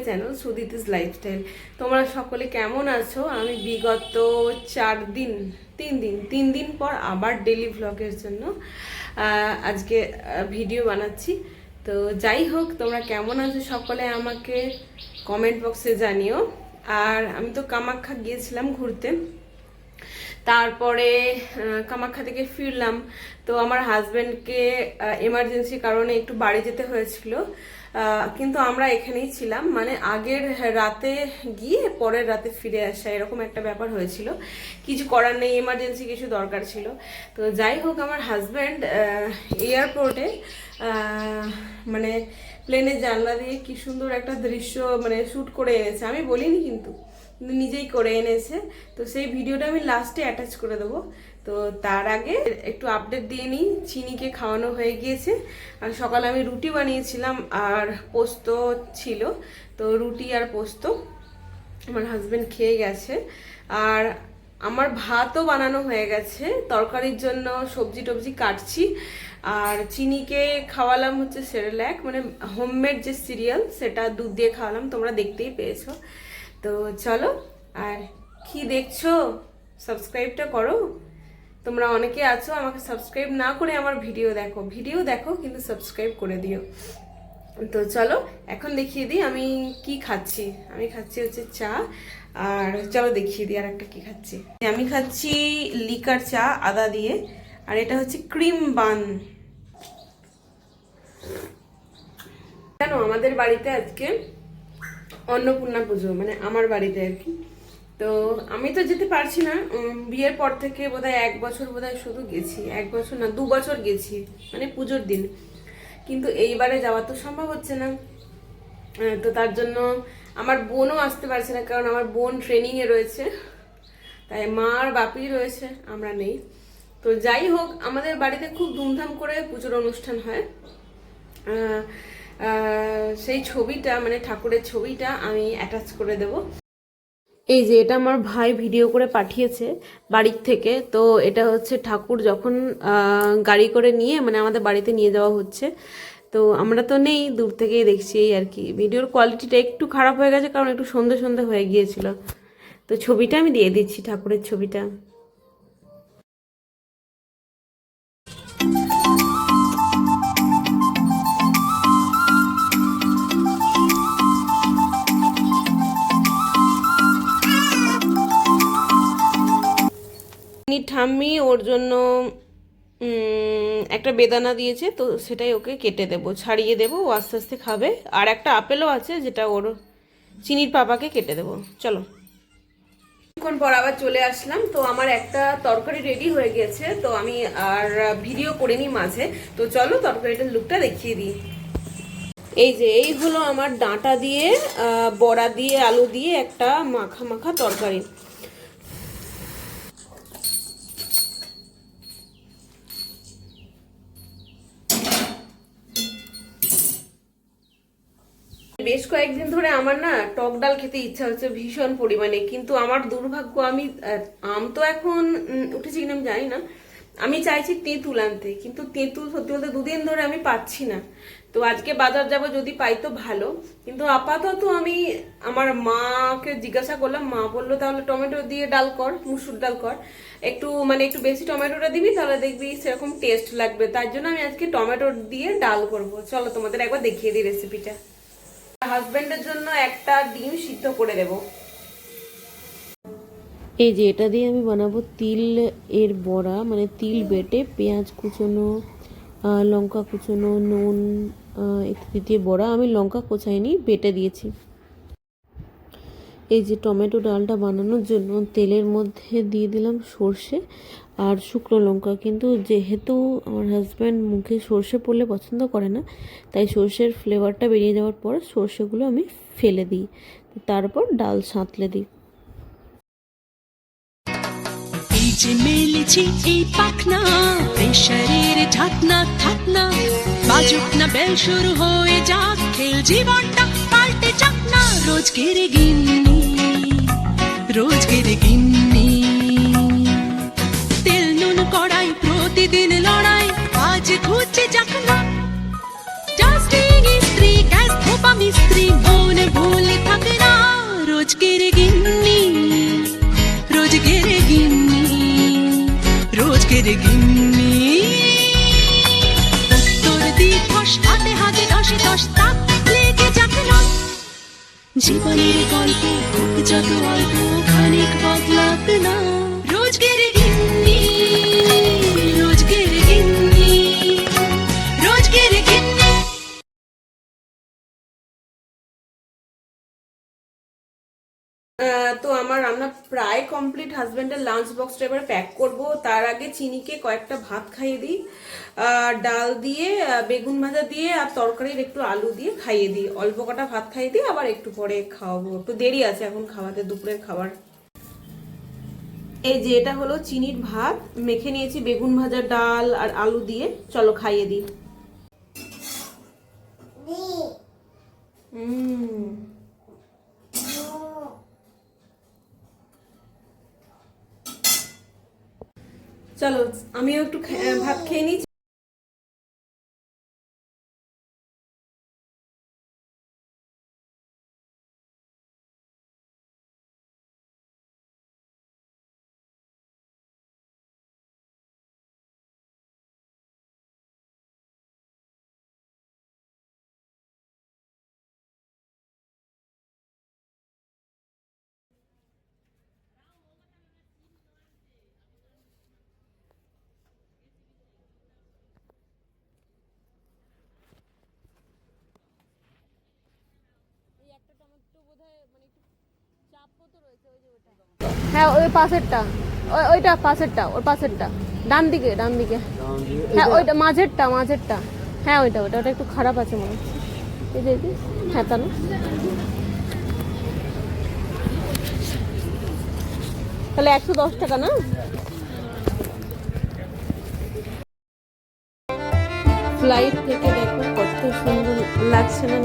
Channel সুদিতিস lifestyle. তোমরা সকলে কেমন আছো? আমি বিগত 3 দিন পর আবার ডেলি ভ্লগের জন্য আজকে ভিডিও বানাচ্ছি। তো যাই হোক, তোমরা কেমন আছো সকলে আমাকে কমেন্ট বক্সে জানিও। আর আমি তো কামাখ্যা গিয়েছিলাম ঘুরতে, তারপরে কামাখ্যা থেকে ফিরলাম। তো আমার হাজব্যান্ডকে এমার্জেন্সি কারণে একটু বাড়ি যেতে হয়েছিল, কিন্তু আমরা এখানেই ছিলাম, মানে আগের রাতে গিয়ে পরের রাতে ফিরে আসা এরকম একটা ব্যাপার হয়েছিল। কিছু করার নেই, এমার্জেন্সি কিছু দরকার ছিল। তো যাই হোক, আমার হাজব্যান্ড এয়ারপোর্টে মানে প্লেনের জানলা দিয়ে কি সুন্দর একটা দৃশ্য মানে শ্যুট করে এনেছে। আমি বলিনি কিন্তু নিজেই করে এনেছে। তো সেই ভিডিওটা আমি লাস্টে অ্যাটাচ করে দেবো। তো তার আগে একটু আপডেট দিয়ে নিই। চিনিকে খাওয়ানো হয়ে গিয়েছে, আর সকালে আমি রুটি বানিয়েছিলাম আর পোস্ত ছিল। তো রুটি আর পোস্ত আমার হাজব্যান্ড খেয়ে গেছে। আর আমার ভাতও বানানো হয়ে গেছে, তরকারির জন্য সবজি টবজি কাটছি। আর চিনিকে খাওয়ালাম হচ্ছে সেরেল্যাক, মানে হোমমেড যে সিরিয়াল, সেটা দুধ দিয়ে খাওয়ালাম, তোমরা দেখতেই পেয়েছো। তো চলো, আর কি দেখছো, সাবস্ক্রাইবটা করো। তোমরা অনেকে আছো আমাকে সাবস্ক্রাইব না করে আমার ভিডিও দেখো কিন্তু সাবস্ক্রাইব করে দিও। তো চলো এখন দেখিয়ে দিই আমি কি খাচ্ছি। আমি খাচ্ছি হচ্ছে চা, আর চলো দেখিয়ে দিই আর একটা কি খাচ্ছি। আমি খাচ্ছি লিকার চা আদা দিয়ে, আর এটা হচ্ছে ক্রিম বান। জানো, আমাদের বাড়িতে আজকে অন্নপূর্ণা পুজো, মানে আমার বাড়িতে আর কি। তো আমি তো যেতে পারছি না, বিয়ের পর থেকে বোধহয় 1 বছর বোধহয় শুধু গেছি, 1 বছর না 2 বছর গেছি, মানে পুজোর দিন। কিন্তু এইবারে যাওয়া তো সম্ভব হচ্ছে না। তো তার জন্য আমার বোনও আসতে পারছে না, কারণ আমার বোন ট্রেনিংয়ে রয়েছে, তাই মা আর বাপি রয়েছে, আমরা নেই। তো যাই হোক, আমাদের বাড়িতে খুব ধুমধাম করে পুজোর অনুষ্ঠান হয়। সেই ছবিটা, মানে ঠাকুরের ছবিটা আমি অ্যাটাচ করে দেব। এই যে এটা আমার ভাই ভিডিও করে পাঠিয়েছে বাড়ির থেকে। তো এটা হচ্ছে ঠাকুর যখন গাড়ি করে নিয়ে, মানে আমাদের বাড়িতে নিয়ে যাওয়া হচ্ছে। তো আমরা তো নেই, দূর থেকেই দেখছি এই আর কি। ভিডিওর কোয়ালিটিটা একটু খারাপ হয়ে গেছে, কারণ একটু সন্ধে সন্ধে হয়ে গিয়েছিল। তো ছবিটা আমি দিয়ে দিচ্ছি, ঠাকুরের ছবিটা। ঠাম্মি ওর জন্য একটা বেদানা দিয়েছে, তো সেটাই ওকে কেটে দেবো, ছাড়িয়ে দেবো, ও আস্তে আস্তে খাবে। আর একটা আপেলও আছে, যেটা ওর চিনির পাপাকে কেটে দেবো। চলো, কিছুক্ষণ পর আবার চলে আসলাম। তো আমার একটা তরকারি রেডি হয়ে গেছে, তো আমি আর ভিডিও করিনি মাঝে। তো চলো তরকারিটার লুকটা দেখিয়ে দিই। এই যে এই হলো আমার ডাঁটা দিয়ে বড়া দিয়ে আলু দিয়ে একটা মাখা মাখা তরকারি। বেশ কয়েকদিন ধরে আমার না টক ডাল খেতে ইচ্ছা হচ্ছে ভীষণ পরিমাণে, কিন্তু আমার দুর্ভাগ্য, আমি আম তো এখন উঠেছি কিনা আমি জানি না, আমি চাইছি তেঁতুল আনতে, কিন্তু তেঁতুল সত্যি বলতে 2 দিন ধরে আমি পাচ্ছি না। তো আজকে বাজার যাব, যদি পাই তো ভালো। কিন্তু আপাতত আমি আমার মাকে জিজ্ঞাসা করলাম, মা বললো তাহলে টমেটো দিয়ে ডাল কর, মুসুর ডাল কর, একটু মানে একটু বেশি টমেটোটা দিবি, তাহলে দেখবি সেরকম টেস্ট লাগবে। তার জন্য আমি আজকে টমেটো দিয়ে ডাল করব। চলো তোমাদের একবার দেখিয়ে দিই রেসিপিটা। হাজবেন্ডের জন্য একটা ডিম সিদ্ধ করে দেব। এই যে এটা দিয়ে আমি বানাবো তিল এর বড়া, মানে তিল বেটে পেঁয়াজ কুচোনো, লঙ্কা কুচোনো, নুন ইত্যাদি দিয়ে বড়া। আমি লঙ্কা কোচাইনি, বেটে দিয়েছি। এই যে টমেটো ডালটা বানানোর জন্য তেলের মধ্যে দিয়ে দিলাম সর্ষে আর শুকনো লঙ্কা। কিন্তু যেহেতু আমার হাজব্যান্ড মুখে সর্ষে পড়লে পছন্দ করে না, তাই সর্ষের ফ্লেভারটা বেরিয়ে যাওয়ার পর সর্ষেগুলো আমি ফেলে দিই, তারপর ডাল সাঁতলে দিই। এই যে মেলেছি এই পাখনা, প্রেশারের ঢাকনা থাকনা, বাজুক না বেল শুরু হয়ে যাক, খেল জীবনটা পাল্টে যাক না। রোজগের গিন্নি, রোজগের গিন্নি, তেল নুন কড়াই প্রতিদিন লড়াই, আজ ঘুচে যাক না। ডাস্টিং ইস্ত্রি, গ্যাস ধোপা মিস্ত্রি, মন ভুলে গিন্নি উত্তর দিবস হাতে হাতে দশে দশ তাক লেগে যাক না জীবনের গল্প হোক যত অল্প খানিক বদলাক না রোজগের গিন্নি রোজগের গিন্নি রোজগের গিন্নি। তো আমার রান্না প্রায় কমপ্লিট। হাজব্যান্ডের লাঞ্চ বক্সটা এবার প্যাক করব। তার আগে চিনিকে কয়েকটা ভাত খাইয়ে দিই, ডাল দিয়ে বেগুন ভাজা দিয়ে আর তরকারির একটু আলু দিয়ে খাইয়ে দিই। অল্প কটা ভাত খাইয়ে দিই, আবার একটু পরে খাওয়াবো, একটু দেরি আছে এখন খাওয়াতে দুপুরের খাবার। এই যে এটা হলো চিনির ভাত, মেখে নিয়েছি বেগুন ভাজা, ডাল আর আলু দিয়ে। চলো খাইয়ে দিই। চলো আমিও একটু ভাত খেয়ে নিই। হ্যাঁ ওই পাশেরটা, ওইটা পাশেরটা, ওর পাশেরটা ডান দিকে, ডান দিকে। হ্যাঁ ওইটা মাঝেরটা, মাঝেরটা। হ্যাঁ ওইটা ওটা ওটা একটু খারাপ আছে মনে হচ্ছে। এই যে হ্যাঁ তা না, তাহলে 110 টাকা না। ফ্লাইট থেকে দেখো কত সুন্দর লাগছে না